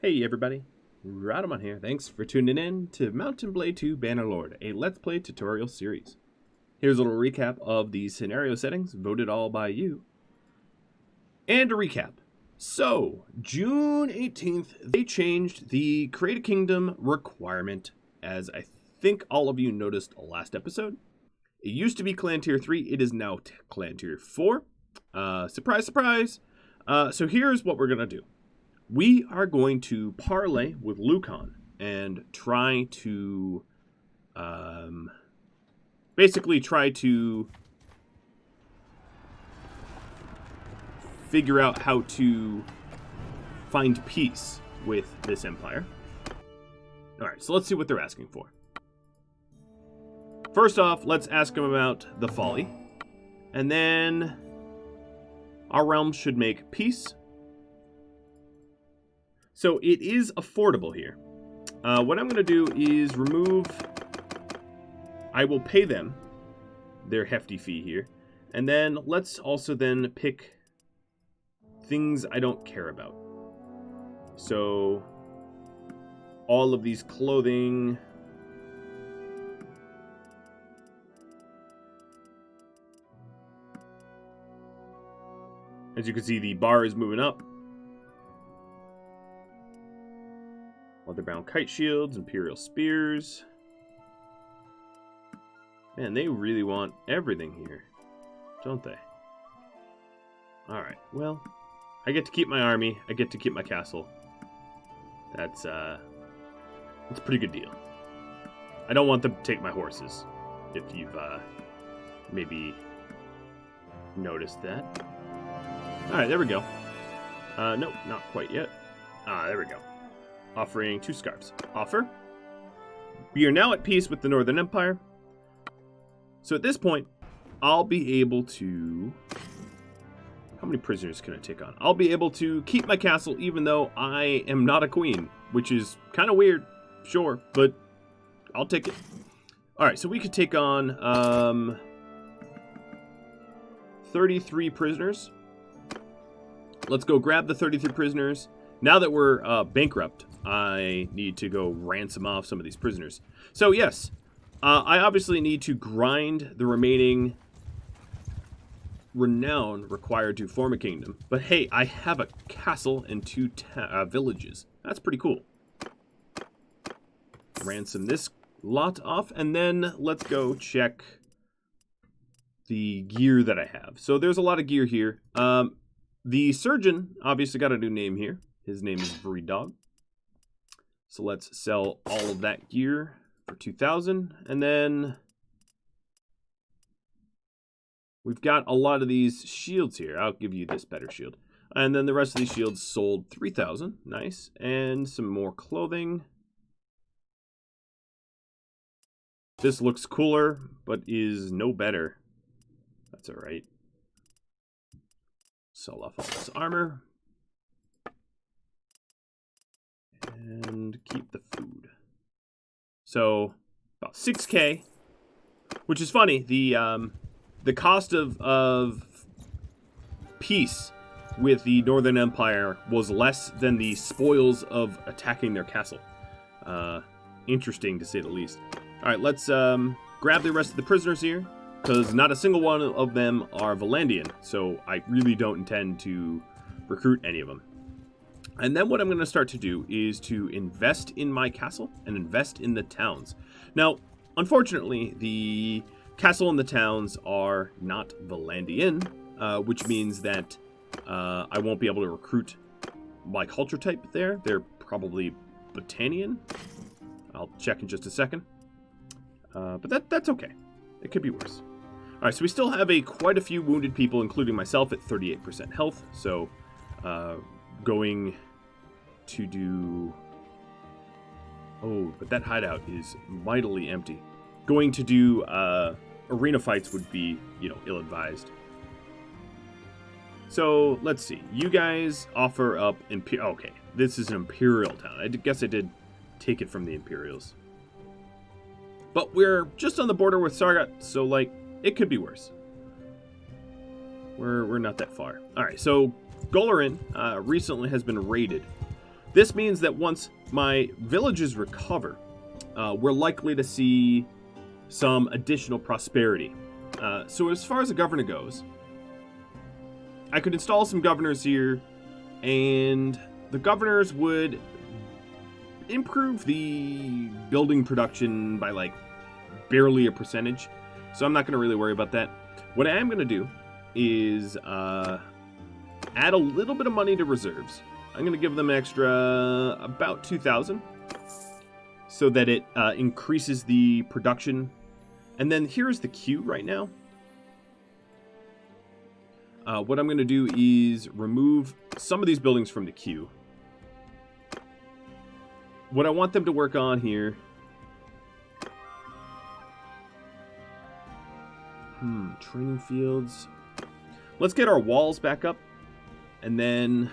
Hey everybody, Rhadamant here. Thanks for tuning in to Mountain Blade 2 Bannerlord, a Let's Play tutorial series. Here's a little recap of the scenario settings, voted all by you. And a recap. So, June 18th, they changed the Create a Kingdom requirement, as I think all of you noticed last episode. It used to be Clan Tier 3, it is now Clan Tier 4. Surprise, surprise! So here's what we're going to do. We are going to parlay with Lucan and try to, basically try to figure out how to find peace with this empire. Alright, so let's see what they're asking for. First off, let's ask them about the folly. And then our realm should make peace. So it is affordable here. What I'm going to do is remove... I will pay them their hefty fee here. And then let's also then pick things I don't care about. So all of these clothing... As you can see, the bar is moving up. Leather-bound kite shields, imperial spears. Man, they really want everything here, don't they? Alright, well, I get to keep my army, I get to keep my castle. That's a pretty good deal. I don't want them to take my horses, if you've maybe noticed that. Alright, there we go. Nope, not quite yet. There we go. Offering 2 scarves. Offer. We are now at peace with the Northern Empire. So at this point, I'll be able to... How many prisoners can I take on? I'll be able to keep my castle even though I am not a queen, which is kind of weird, sure, but I'll take it. Alright, so we could take on 33 prisoners. Let's go grab the 33 prisoners. Now that we're bankrupt, I need to go ransom off some of these prisoners. So yes, I obviously need to grind the remaining renown required to form a kingdom. But hey, I have a castle and 2 villages. That's pretty cool. Ransom this lot off, and then let's go check the gear that I have. So there's a lot of gear here. The surgeon obviously got a new name here. His name is Dog. So let's sell all of that gear for 2,000. And then we've got a lot of these shields here. I'll give you this better shield. And then the rest of these shields sold 3,000. Nice. And some more clothing. This looks cooler, but is no better. That's alright. Sell off all this armor. And keep the food. So about 6K, which is funny. The cost of peace with the Northern Empire was less than the spoils of attacking their castle. Interesting to say the least. All right, let's grab the rest of the prisoners here, because not a single one of them are Vlandian, so I really don't intend to recruit any of them. And then what I'm going to start to do is to invest in my castle and invest in the towns. Now, unfortunately, the castle and the towns are not Vlandian, which means that I won't be able to recruit my culture type there. They're probably Botanian. I'll check in just a second. But that's okay. It could be worse. All right, so we still have quite a few wounded people, including myself, at 38% health. So going to do... Oh, but that hideout is mightily empty. Going to do arena fights would be, ill-advised. So, let's see. You guys offer up... Okay, this is an Imperial town. I guess I did take it from the Imperials. But we're just on the border with Sargat, so, it could be worse. We're not that far. Alright, so Golorin recently has been raided. This means that once my villages recover, we're likely to see some additional prosperity. So as far as the governor goes, I could install some governors here, and the governors would improve the building production by like barely a percentage. So I'm not going to really worry about that. What I am going to do is add a little bit of money to reserves. I'm going to give them extra about 2,000 so that it increases the production. And then here's the queue right now. What I'm going to do is remove some of these buildings from the queue. What I want them to work on here... training fields. Let's get our walls back up. And then...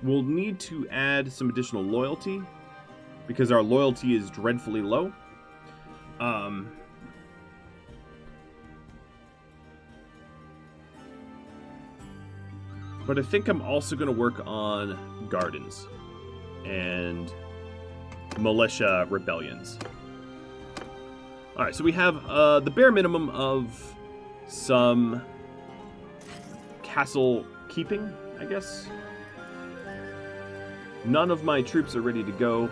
we'll need to add some additional loyalty, because our loyalty is dreadfully low. But I think I'm also going to work on gardens and militia rebellions. Alright, so we have the bare minimum of some castle keeping, I guess. None of my troops are ready to go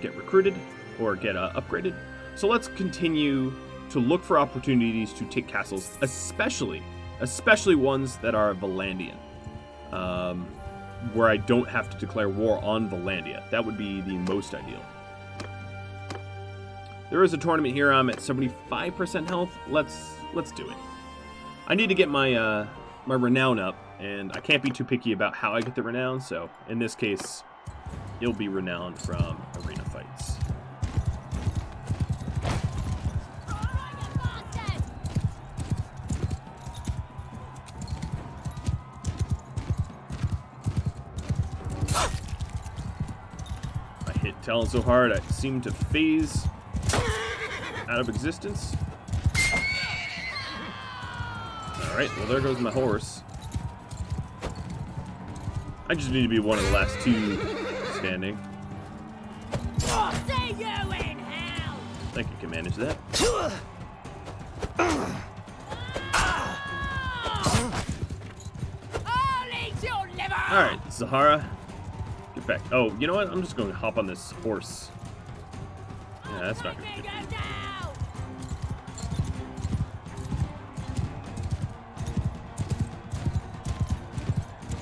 get recruited or get upgraded. So let's continue to look for opportunities to take castles, especially ones that are Vlandian, where I don't have to declare war on Vlandia. That would be the most ideal. There is a tournament here. I'm at 75% health. Let's do it. I need to get my my renown up, and I can't be too picky about how I get the renown. So in this case, it'll be renowned from arena fights. Talon so hard I seem to phase out of existence. Alright, well there goes my horse. I just need to be one of the last two standing. I think I can manage that. Alright, Zahara. Get back. Oh, you know what? I'm just going to hop on this horse. Yeah, that's not going to be good.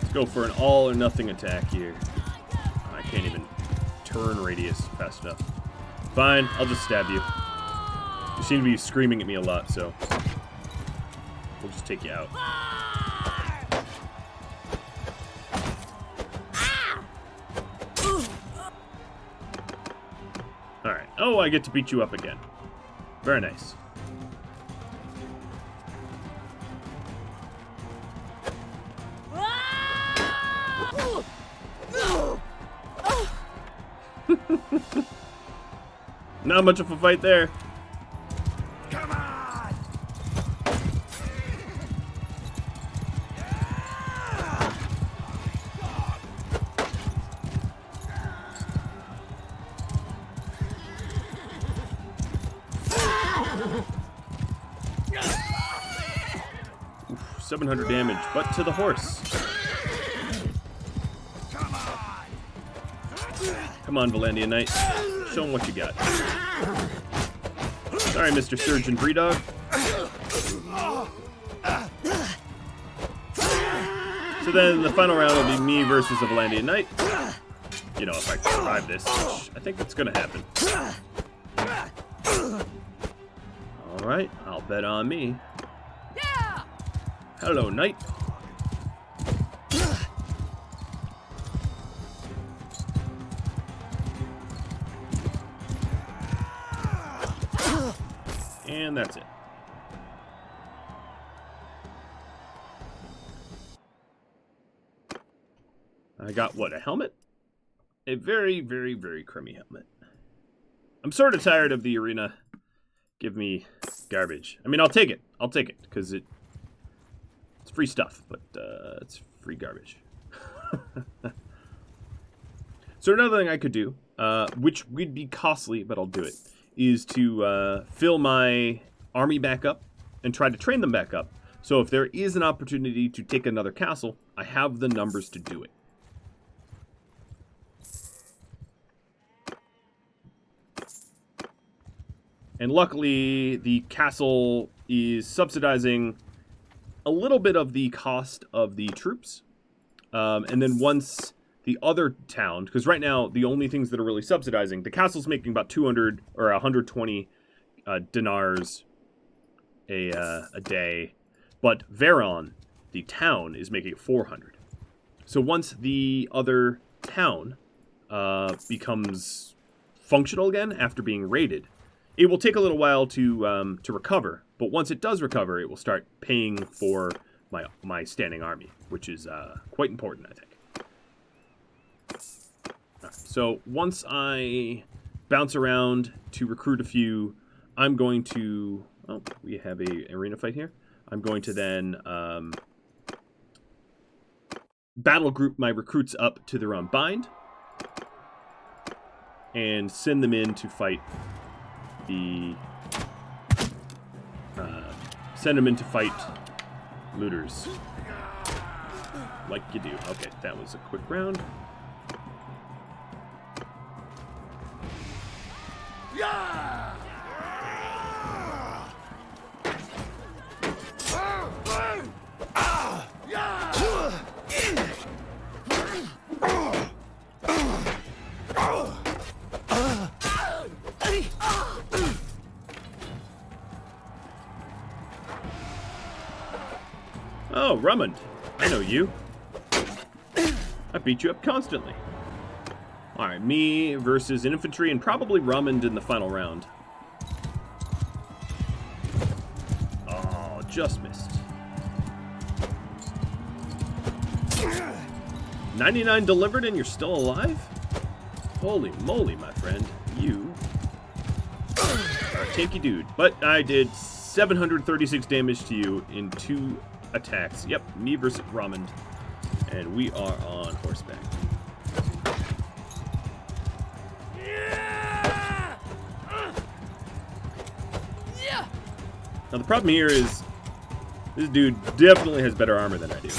Let's go for an all or nothing attack here. I can't even turn radius fast enough. Fine, I'll just stab you. You seem to be screaming at me a lot, so we'll just take you out. Alright. Oh, I get to beat you up again. Very nice. Not much of a fight there. Come on! 700 damage, but to the horse. Come on, Vlandian Knight. Show him what you got. Sorry, Mr. Surgeon Breedog. So then the final round will be me versus a Vlandian Knight. You know, if I can survive this, which I think that's going to happen. Alright, I'll bet on me. Hello, Knight. And that's it. I got, what, a helmet? A very, very, very crummy helmet. I'm sort of tired of the arena. Give me garbage. I mean, I'll take it. I'll take it, because it It's free stuff, but it's free garbage. So another thing I could do, which would be costly, but I'll do it, is to fill my army back up and try to train them back up. So if there is an opportunity to take another castle, I have the numbers to do it. And luckily, the castle is subsidizing a little bit of the cost of the troops. And then once the other town, because right now the only things that are really subsidizing, the castle's making about 200 or 120 dinars a day, but Veron, the town, is making 400. So once the other town becomes functional again after being raided, it will take a little while to recover, but once it does recover, it will start paying for my standing army, which is quite important, I think. Right, so once I bounce around to recruit a few, I'm going to... Oh, we have a arena fight here. I'm going to then battle group my recruits up to their own bind and send them in to fight looters. Like you do. Okay, that was a quick round. Oh, Rhadamant. I know you. I beat you up constantly. Alright, me versus infantry and probably Rhadamant in the final round. Oh, just missed. 99 delivered and you're still alive? Holy moly, my friend. You are a tanky dude. But I did 736 damage to you in 2 attacks. Yep, me versus Rhadamant. And we are on horseback. Now the problem here is this dude definitely has better armor than I do.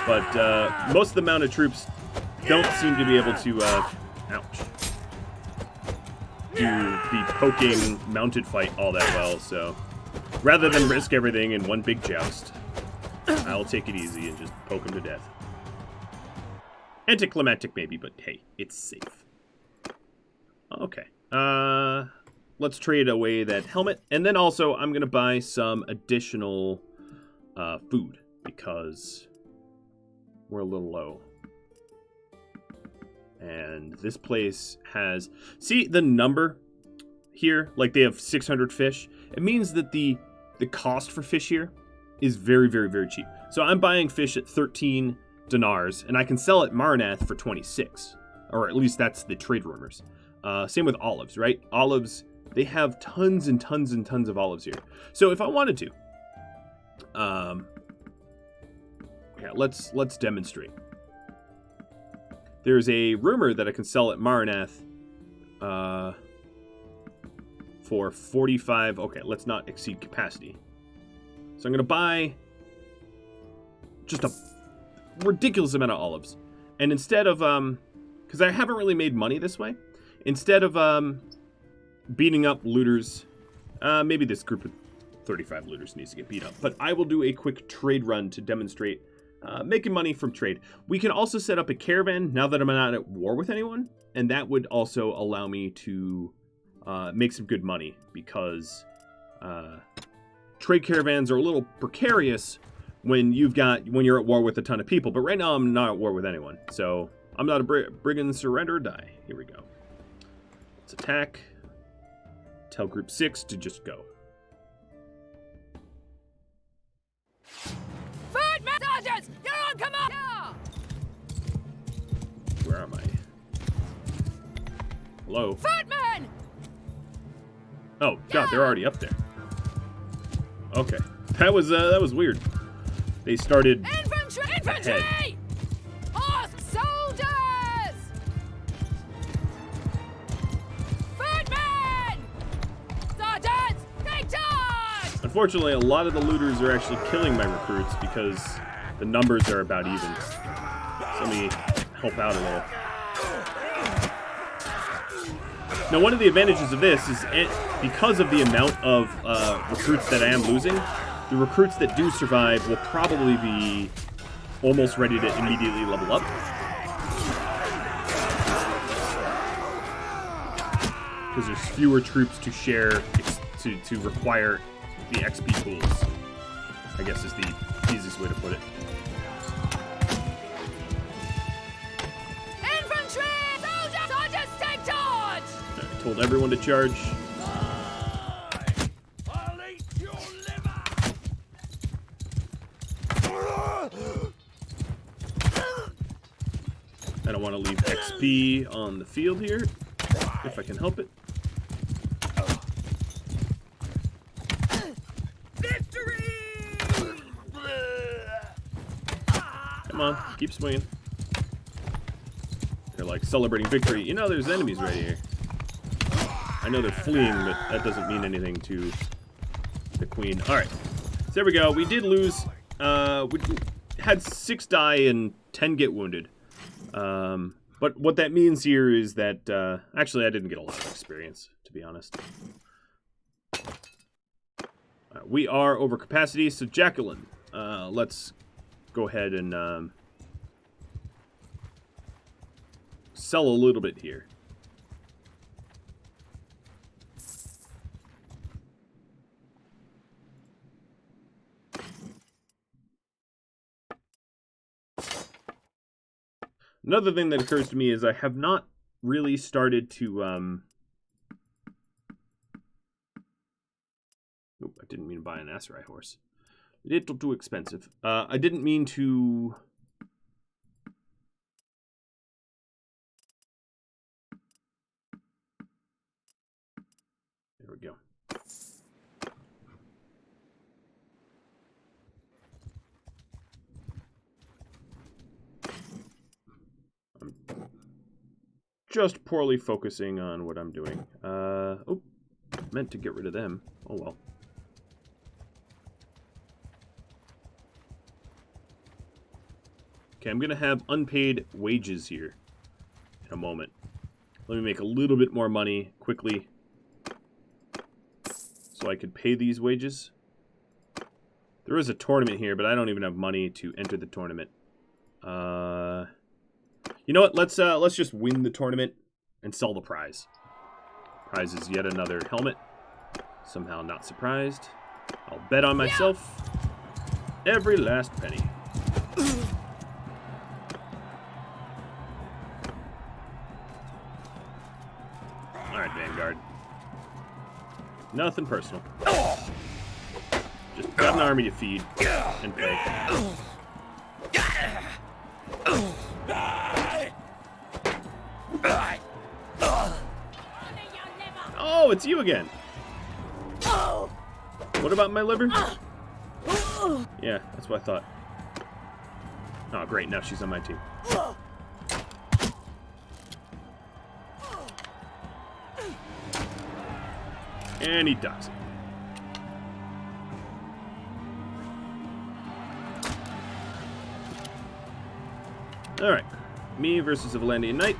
But most of the mounted troops don't seem to be able to, ouch, do the poking mounted fight all that well, so rather than risk everything in one big joust, I'll take it easy and just poke him to death. Anticlimactic maybe, but hey, it's safe. Okay, let's trade away that helmet, and then also I'm going to buy some additional food, because we're a little low. And this place has... See the number here? Like they have 600 fish. It means that the cost for fish here is very, very, very cheap. So I'm buying fish at 13 dinars, and I can sell at Marnath for 26. Or at least that's the trade rumors. Same with olives, right? Olives, they have tons and tons and tons of olives here. So if I wanted to... yeah, let's demonstrate. There's a rumor that I can sell at Marnath for 45. Okay, let's not exceed capacity. So I'm going to buy just a ridiculous amount of olives. And instead of, because I haven't really made money this way, instead of beating up looters, maybe this group of 35 looters needs to get beat up. But I will do a quick trade run to demonstrate making money from trade. We can also set up a caravan now that I'm not at war with anyone, and that would also allow me to make some good money, because trade caravans are a little precarious when you're at war with a ton of people. But right now I'm not at war with anyone, so I'm not a brigand. Surrender or die. Here we go. Let's attack. Tell group 6 to just go. Sergeants, you're on command! Where am I? Hello? Footman! Oh god, they're already up there. Okay, that was weird. They started Infantry! ahead. Infantry! Horse soldiers! Footmen! Sergeants, take charge! Unfortunately, a lot of the looters are actually killing my recruits because the numbers are about even. So let me help out a little. Now, one of the advantages of this is because of the amount of recruits that I am losing, the recruits that do survive will probably be almost ready to immediately level up. Because there's fewer troops to share, to require the XP pools, I guess is the easiest way to put it. Infantry! Soldiers! Sergeants, take charge! I told everyone to charge. I'll eat your liver! I don't want to leave XP on the field here, if I can help it. Victory! Come on, keep swinging. They're like celebrating victory. You know, there's enemies right here. I know they're fleeing, but that doesn't mean anything to the queen. All right, so there we go. We did lose. We had 6 die and 10 get wounded. But what that means here is that actually I didn't get a lot of experience, to be honest. We are over capacity, so Jacqueline, let's go ahead and sell a little bit here. Another thing that occurs to me is I have not really started to Oop, I didn't mean to buy an Aserai horse. A little too expensive. I didn't mean to... There we go. I'm just poorly focusing on what I'm doing. Oh, meant to get rid of them. Oh well. Okay, I'm going to have unpaid wages here in a moment. Let me make a little bit more money quickly so I could pay these wages. There is a tournament here, but I don't even have money to enter the tournament. You know what? Let's just win the tournament and sell the prize. Prize is yet another helmet. Somehow not surprised. I'll bet on myself. Every last penny. Alright, Vanguard. Nothing personal. Just got an army to feed and pay. Oh, it's you again. What about my liver? Yeah, that's what I thought. Oh, great. Now she's on my team. And he dies. Alright. Me versus a Vlandian Knight.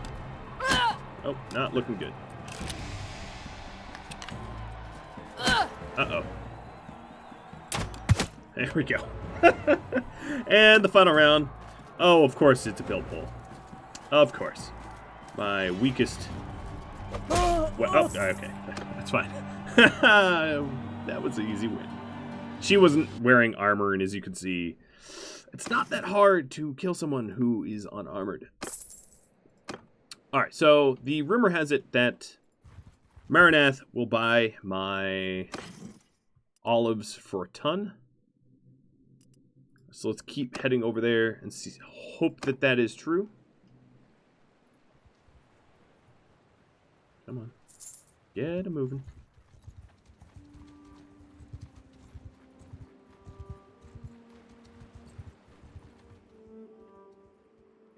Oh, not looking good. Uh-oh. There we go. And the final round. Oh, of course it's a build pull. Of course. My weakest... Well, oh, okay. That's fine. That was an easy win. She wasn't wearing armor, and as you can see, it's not that hard to kill someone who is unarmored. Alright, so the rumor has it that Marinath will buy my olives for a ton. So let's keep heading over there and see, hope that that is true. Come on. Get a moving.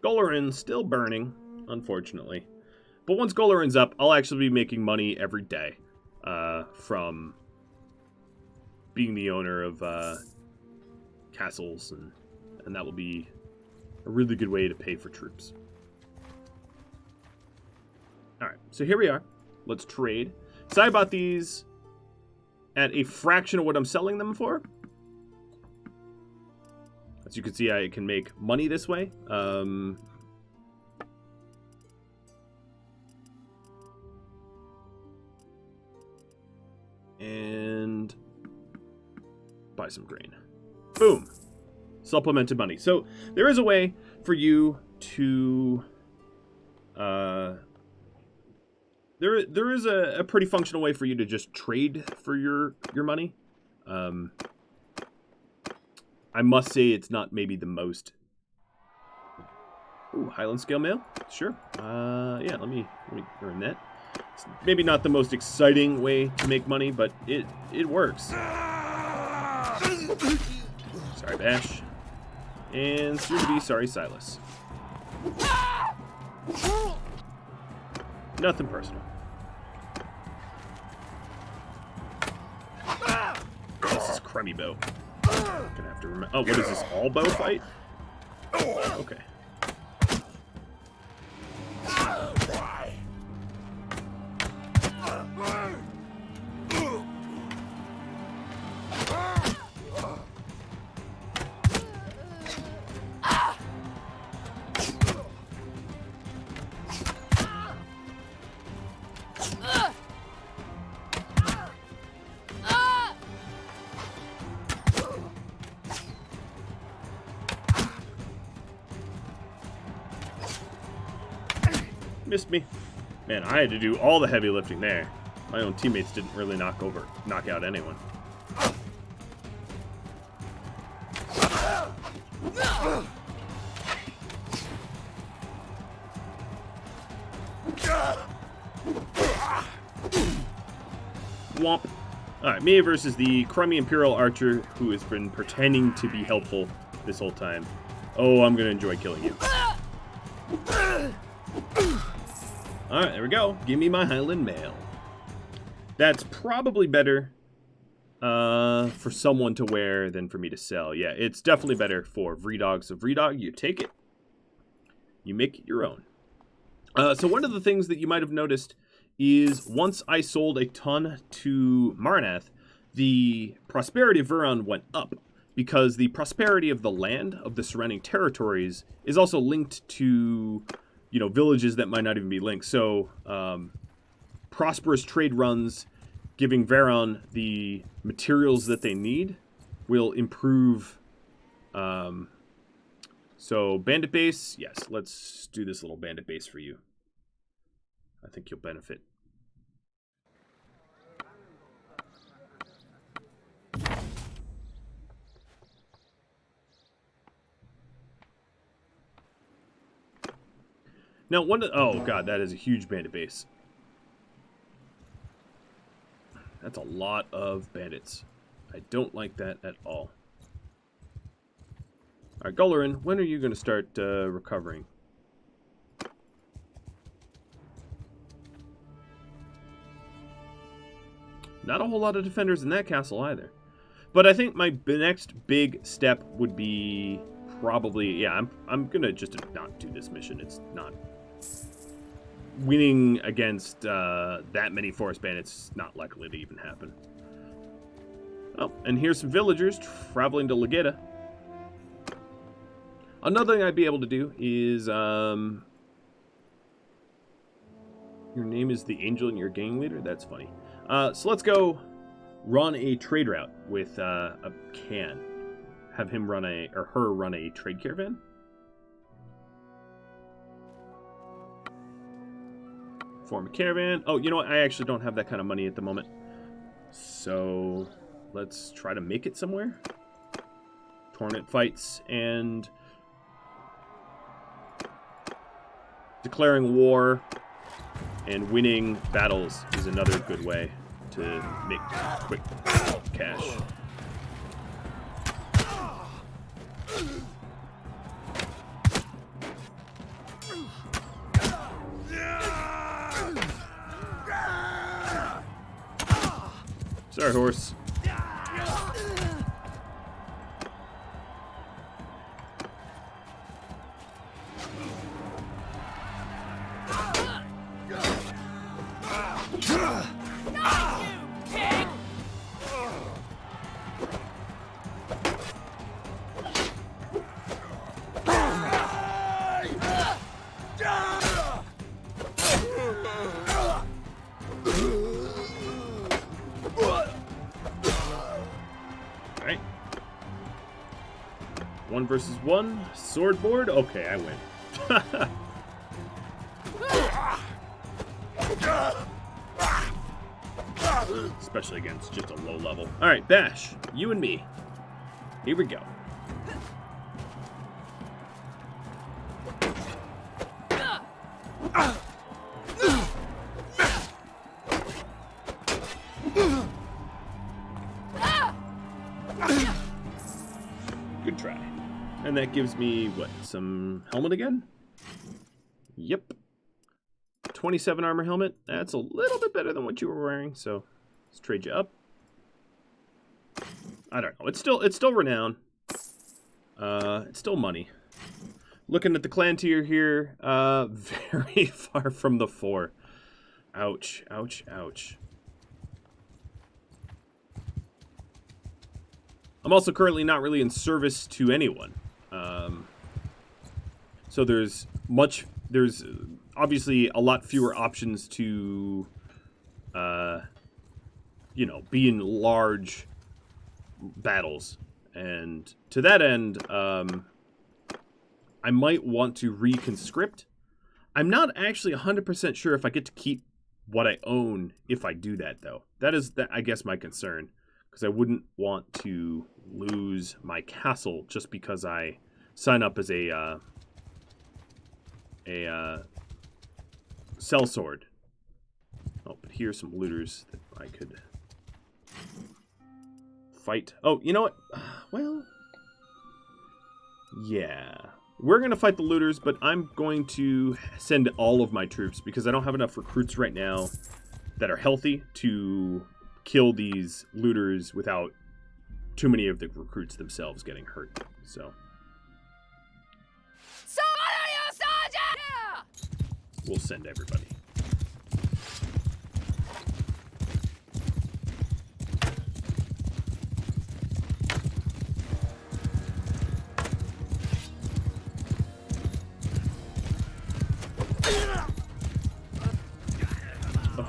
Golarin's still burning, unfortunately. But once Golarin's up, I'll actually be making money every day from being the owner of castles, and that will be a really good way to pay for troops. Alright, so here we are. Let's trade. So I bought these at a fraction of what I'm selling them for. As you can see, I can make money this way. And buy some grain. Boom. Supplemented money. So there is a way for you to... There is a pretty functional way for you to just trade for your money. I must say it's not maybe the most... Ooh, Highland Scale Mail? Sure. Yeah, let me earn that. It's maybe not the most exciting way to make money, but it works. Sorry, Bash. And soon to be sorry, Silas. Nothing personal. This is crummy bow. Gonna have to remember. Oh, what is this? All bow fight? Okay. Missed me. Man, I had to do all the heavy lifting there. My own teammates didn't really knock out anyone. Womp. Alright, me versus the crummy Imperial Archer who has been pretending to be helpful this whole time. Oh, I'm gonna enjoy killing you. Alright, there we go. Give me my Highland Mail. That's probably better for someone to wear than for me to sell. Yeah, it's definitely better for Vredog. So Vredog, you take it. You make it your own. So one of the things that you might have noticed is once I sold a ton to Marnath, the prosperity of Vuron went up because the prosperity of the land, of the surrounding territories, is also linked to, you know, villages that might not even be linked. So prosperous trade runs giving Vuron the materials that they need will improve. So Bandit Base, yes, let's do this little Bandit Base for you. I think you'll benefit. Now, oh god, that is a huge Bandit Base. That's a lot of bandits. I don't like that at all. Alright, Golarin, when are you going to start recovering? Not a whole lot of defenders in that castle either. But I think my next big step would be probably... Yeah, I'm going to just not do this mission. It's not... Winning against that many forest bandits is not likely to even happen. Oh, and here's some villagers traveling to Legata. Another thing I'd be able to do is... Your name is the Angel and you're a gang leader? That's funny. So let's go run a trade route with a Can. Have him run her run a trade caravan. Form a caravan. Oh, you know what? I actually don't have that kind of money at the moment. So let's try to make it somewhere. Tournament fights and declaring war and winning battles is another good way to make quick cash. Sorry, horse. Alright. 1 versus 1. Sword board? Okay, I win. Especially against just a low level. Alright, Bash. You and me. Here we go. Good try. And that gives me, what, some helmet again? Yep. 27 armor helmet. That's a little bit better than what you were wearing, so let's trade you up. I don't know. It's still renown. It's still money. Looking at the clan tier here, very far from the 4. Ouch, ouch, ouch. I'm also currently not really in service to anyone. So there's obviously a lot fewer options to, you know, be in large battles. And to that end, I might want to reconscript. I'm not actually 100% sure if I get to keep what I own if I do that, though. That is, I guess, my concern. Because I wouldn't want to lose my castle just because I sign up as a sellsword. Oh, but here's some looters that I could fight. Oh, you know what? Well, yeah. We're going to fight the looters, but I'm going to send all of my troops because I don't have enough recruits right now that are healthy to kill these looters without too many of the recruits themselves getting hurt. So we'll send everybody.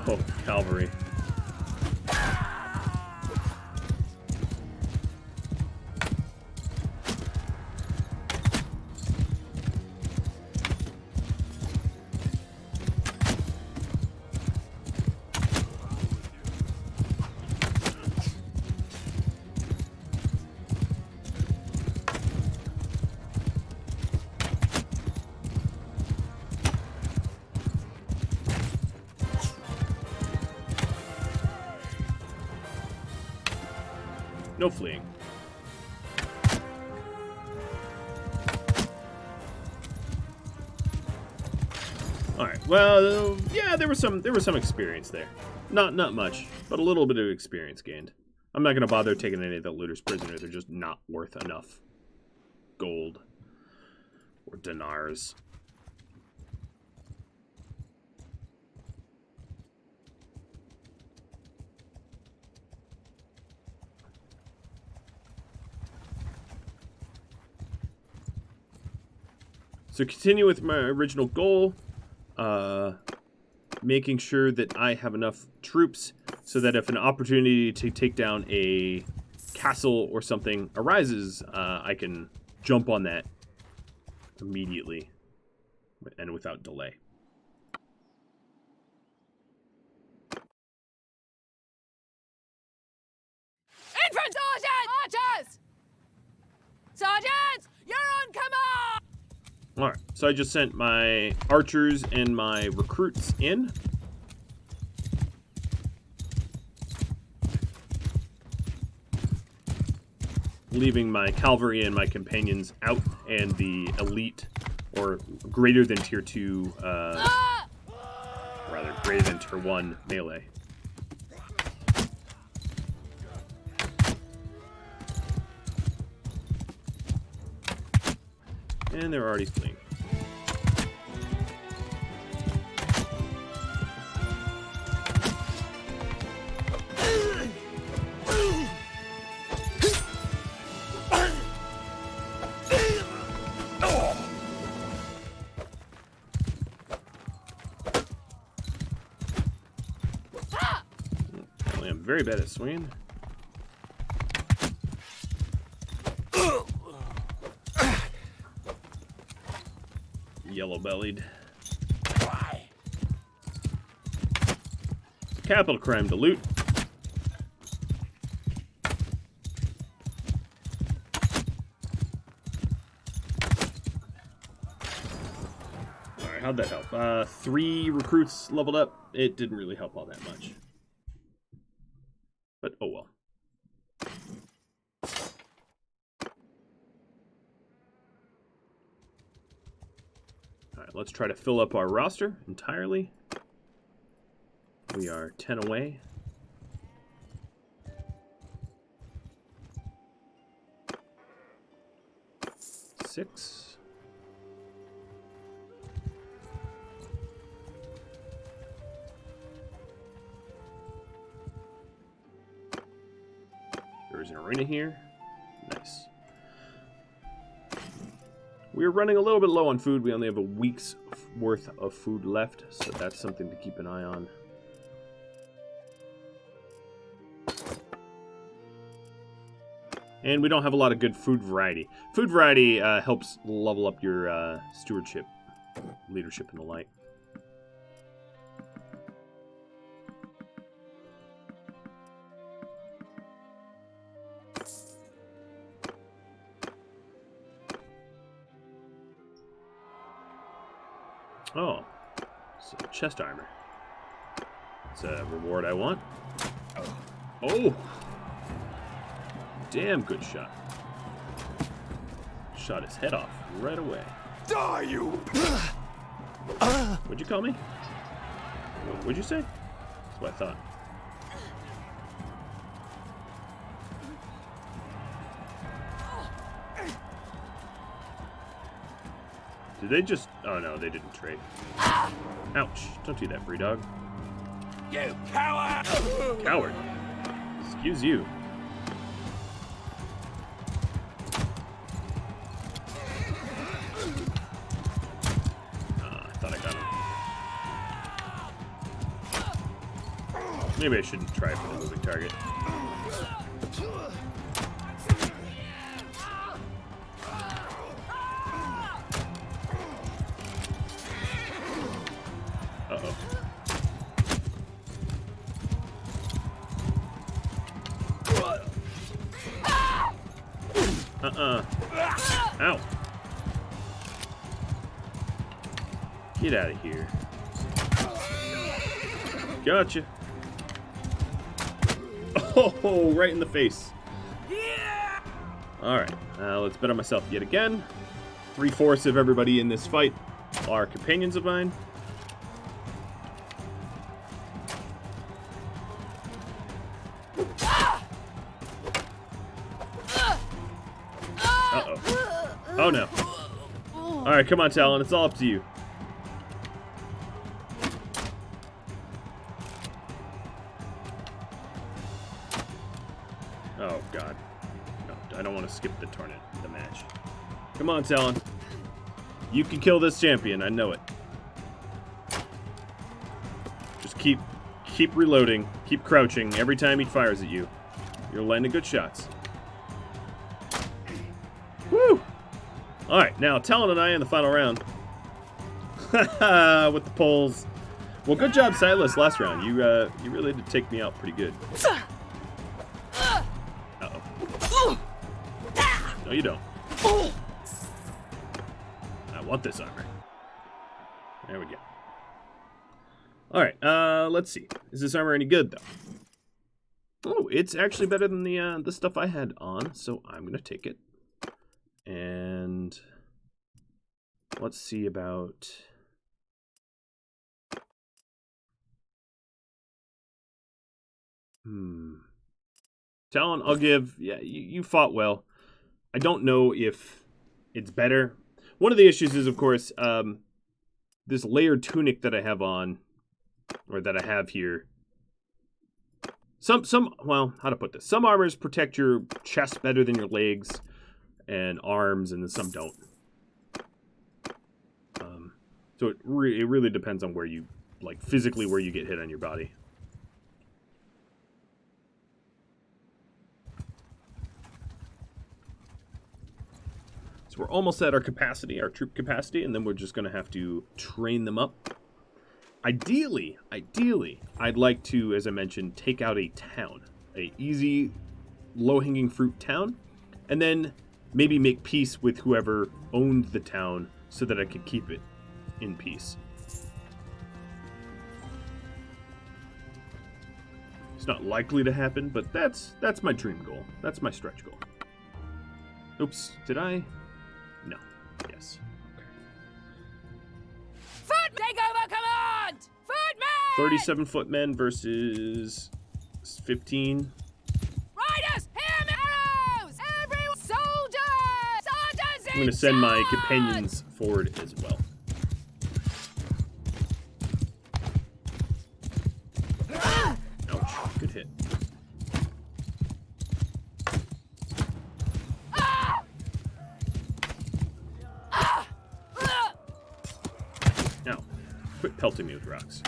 Oh, cavalry. No fleeing. All right. Well, yeah, there was some experience there. Not much, but a little bit of experience gained. I'm not gonna bother taking any of the looters prisoner. They're just not worth enough gold or dinars. So continue with my original goal, making sure that I have enough troops so that if an opportunity to take down a castle or something arises, I can jump on that immediately and without delay. Infantry sergeant! Archers! Sergeants, you're on command! Alright, so I just sent my archers and my recruits in. Leaving my cavalry and my companions out, and the elite or greater than tier 2, rather, greater than tier 1 melee. And they're already fleeing. Apparently I'm very bad at swinging. Yellow-bellied. Capital crime to loot. Alright, how'd that help? 3 recruits leveled up. It didn't really help all that much. But, oh well. Alright, let's try to fill up our roster entirely. We are 10 away. Six. There's an arena here. Nice. We're running a little bit low on food. We only have a week's worth of food left, so that's something to keep an eye on. And we don't have a lot of good food variety. Food variety helps level up your stewardship, leadership, and the like. Oh, so chest armor. It's a reward I want. Oh! Damn good shot. Shot his head off right away. Die, you! What'd you call me? What'd you say? That's what I thought. Did they just... Oh no, they didn't trade. Ouch. Don't do that, free dog. You coward! Coward. Excuse you. I thought I got him. Maybe I shouldn't try for the moving target. Uh-oh. Ow. Get out of here. Gotcha. Oh, right in the face. Alright, let's bet on myself yet again. 3/4 of everybody in this fight are companions of mine. Uh-oh. Oh no. Alright, come on, Talon, it's all up to you. Oh god. No, I don't want to skip the match. Come on, Talon. You can kill this champion, I know it. Just keep reloading, keep crouching every time he fires at you. You're landing good shots. Woo! Alright, now Talon and I in the final round. Haha, with the poles. Well, good job, Silas, last round. You really did take me out pretty good. Uh-oh. No, you don't. I want this armor. There we go. Alright, let's see. Is this armor any good, though? Oh, it's actually better than the stuff I had on, so I'm going to take it. And Let's see about... Talon, I'll give... Yeah, you fought well. I don't know if it's better. One of the issues is, of course, this layered tunic that I have on, or that I have here. Well, how to put this? Some armors protect your chest better than your legs and arms, and then some don't. So it really depends on where you, like, physically where you get hit on your body. So we're almost at our capacity, our troop capacity, and then we're just going to have to train them up. Ideally, I'd like to, as I mentioned, take out a town. A easy, low-hanging fruit town, and then maybe make peace with whoever owned the town so that I could keep it in peace. It's not likely to happen, but that's my dream goal. That's my stretch goal. Oops, did I? No. Yes. Okay. Foot takeover command! Footmen! 37 footmen versus 15. Riders, him arrows! Every soldier! Sergeants I'm going to send my companions forward as well. Ouch, good hit. Now, quit pelting me with rocks.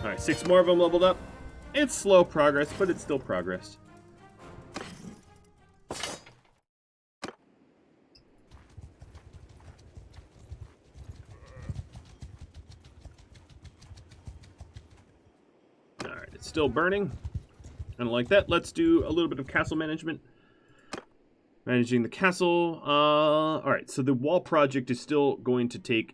Alright, 6 more of them leveled up. It's slow progress, but it's still progress. Alright, it's still burning. I don't like that. Let's do a little bit of castle management. Managing the castle. Alright, so the wall project is still going to take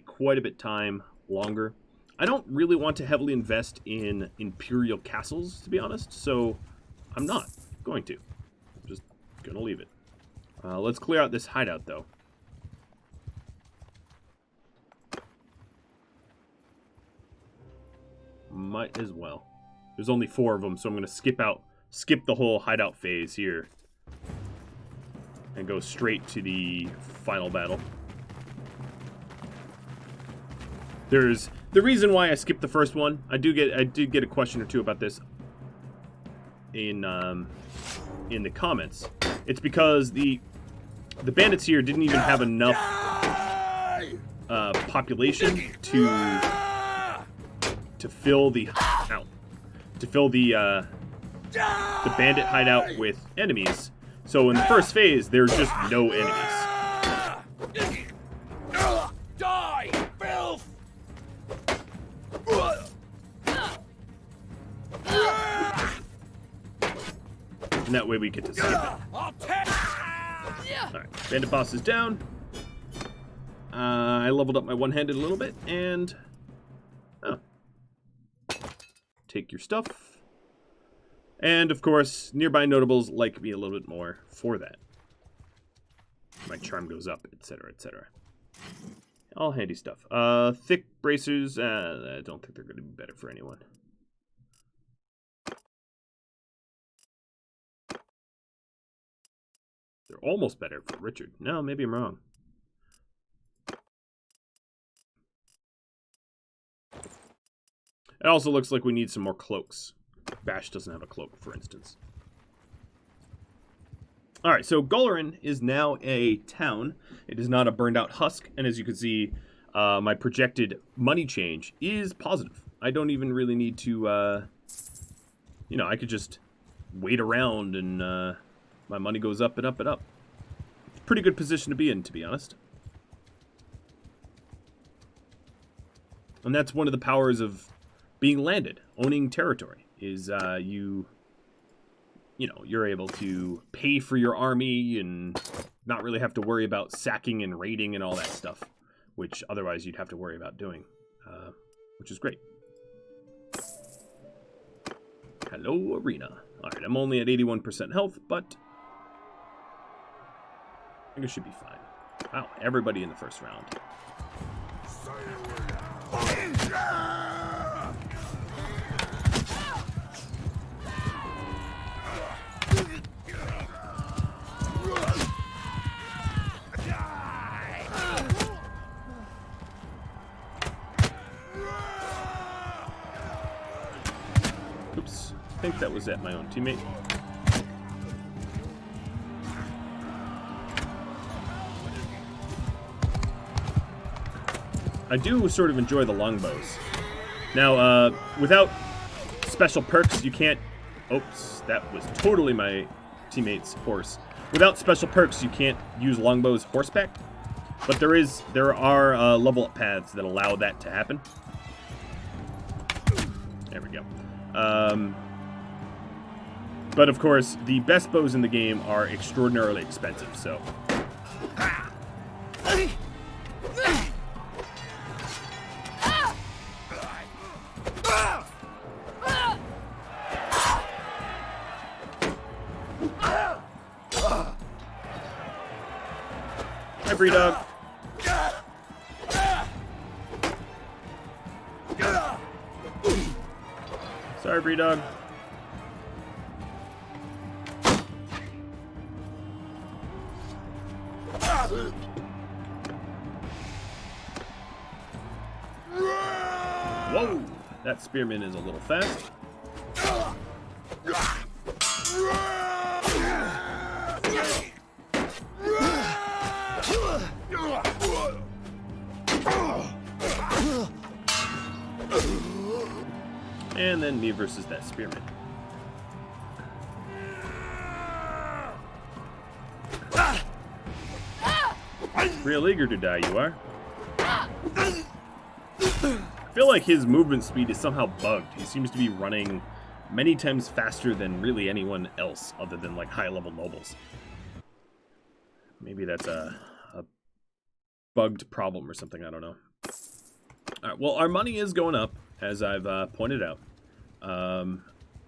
quite a bit time longer. I don't really want to heavily invest in imperial castles, to be honest, so I'm not going to. I'm just going to leave it. Let's clear out this hideout, though. Might as well. There's only 4 of them, so I'm going to skip the whole hideout phase here. And go straight to the final battle. There's the reason why I skipped the first one. I did get a question or two about this in the comments. It's because the bandits here didn't even have enough population to fill the bandit hideout with enemies. So in the first phase, there's just no enemies. Die, filth! And that way we get to skip it. Alright, bandit boss is down. I leveled up my one-handed a little bit, and... Oh. Take your stuff. And, of course, nearby notables like me a little bit more for that. My charm goes up, etc., etc. All handy stuff. Thick bracers, I don't think they're going to be better for anyone. They're almost better for Richard. No, maybe I'm wrong. It also looks like we need some more cloaks. Bash doesn't have a cloak, for instance. Alright, so Gullerin is now a town. It is not a burned out husk, and as you can see, my projected money change is positive. I don't even really need to, you know, I could just wait around and my money goes up and up and up. It's a pretty good position to be in, to be honest. And that's one of the powers of being landed, owning territory, is you you know, you're able to pay for your army and not really have to worry about sacking and raiding and all that stuff, which otherwise you'd have to worry about doing, which is great. Hello, arena. All right, I'm only at 81% health, but I think it should be fine. Wow, everybody in the first round. Oops, I think that was at my own teammate. I do sort of enjoy the longbows. Now, without special perks, you can't... Oops, that was totally my teammate's horse. Without special perks, you can't use longbows horseback. But there are level up paths that allow that to happen. There we go. But of course, the best bows in the game are extraordinarily expensive, so... Hi, Bree-Dog. Sorry, Bree-Dog. Whoa! That spearman is a little fast. And then me versus that spearman. Real eager to die, you are. I feel like his movement speed is somehow bugged. He seems to be running many times faster than really anyone else other than like high-level nobles. Maybe that's a bugged problem or something, I don't know. Alright, well, our money is going up, as I've pointed out.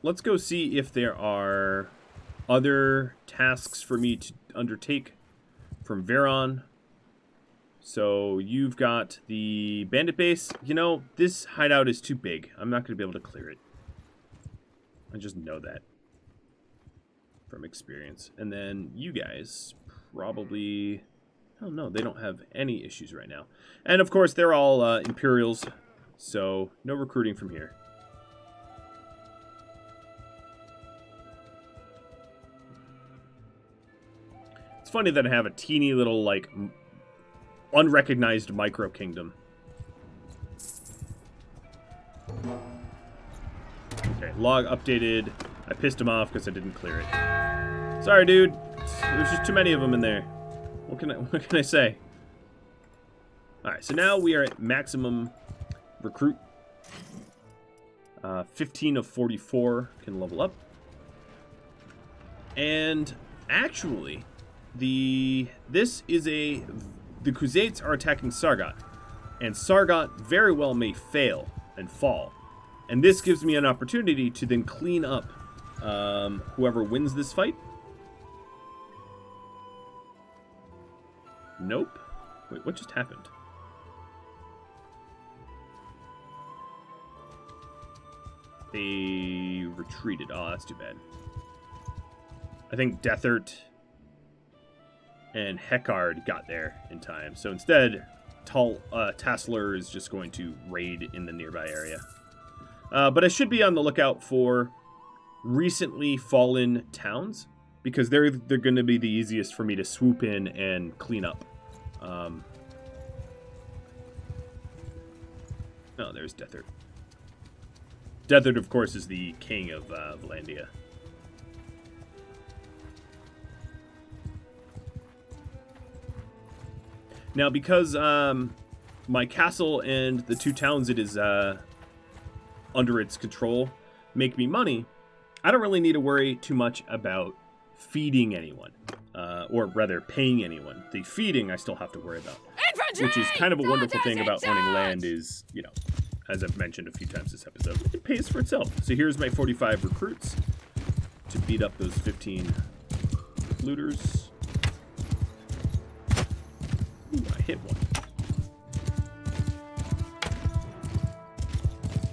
Let's go see if there are other tasks for me to undertake from Veron. So you've got the Bandit Base. You know, this hideout is too big. I'm not going to be able to clear it. I just know that from experience. And then you guys probably... Oh no, they don't have any issues right now. And of course, they're all Imperials, so no recruiting from here. It's funny that I have a teeny little, like, unrecognized micro-kingdom. Okay, log updated. I pissed him off because I didn't clear it. Sorry, dude. There's just too many of them in there. What can I say? Alright, so now we are at maximum recruit. 15 of 44 can level up. And actually, the Khuzaits are attacking Sargot. And Sargot very well may fail and fall. And this gives me an opportunity to then clean up whoever wins this fight. Nope. Wait, what just happened? They retreated. Oh, that's too bad. I think Deathert and Heckard got there in time. So instead, Tassler is just going to raid in the nearby area. But I should be on the lookout for recently fallen towns, because they're going to be the easiest for me to swoop in and clean up. Oh, there's Deathert. Deathert, of course, is the king of Vlandia. Now, because my castle and the two towns it is under its control make me money, I don't really need to worry too much about feeding anyone, or rather paying anyone. The feeding I still have to worry about, Infantry! which is kind of a wonderful Soldiers thing about in owning charge! land is, you know, as I've mentioned a few times this episode, it pays for itself. So here's my 45 recruits to beat up those 15 looters. Ooh, I hit one.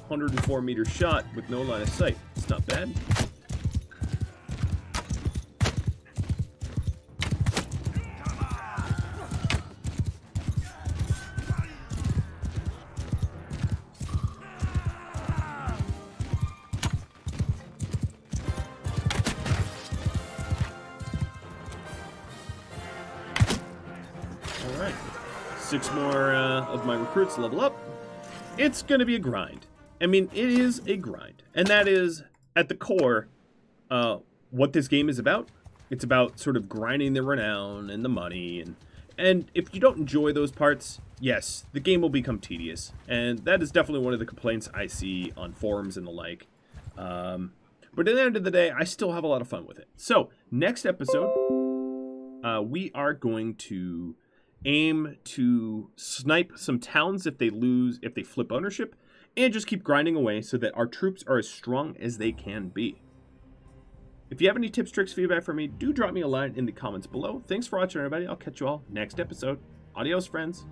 104-meter shot with no line of sight. It's not bad. All right, 6 more of my recruits level up. It's going to be a grind. I mean, it is a grind. And that is, at the core, what this game is about. It's about sort of grinding the renown and the money. And if you don't enjoy those parts, yes, the game will become tedious. And that is definitely one of the complaints I see on forums and the like. But at the end of the day, I still have a lot of fun with it. So, next episode, we are going to aim to snipe some towns if they flip ownership, and just keep grinding away so that our troops are as strong as they can be. If you have any tips, tricks, feedback for me, do drop me a line in the comments below. Thanks for watching, everybody. I'll catch you all next episode. Adios, friends.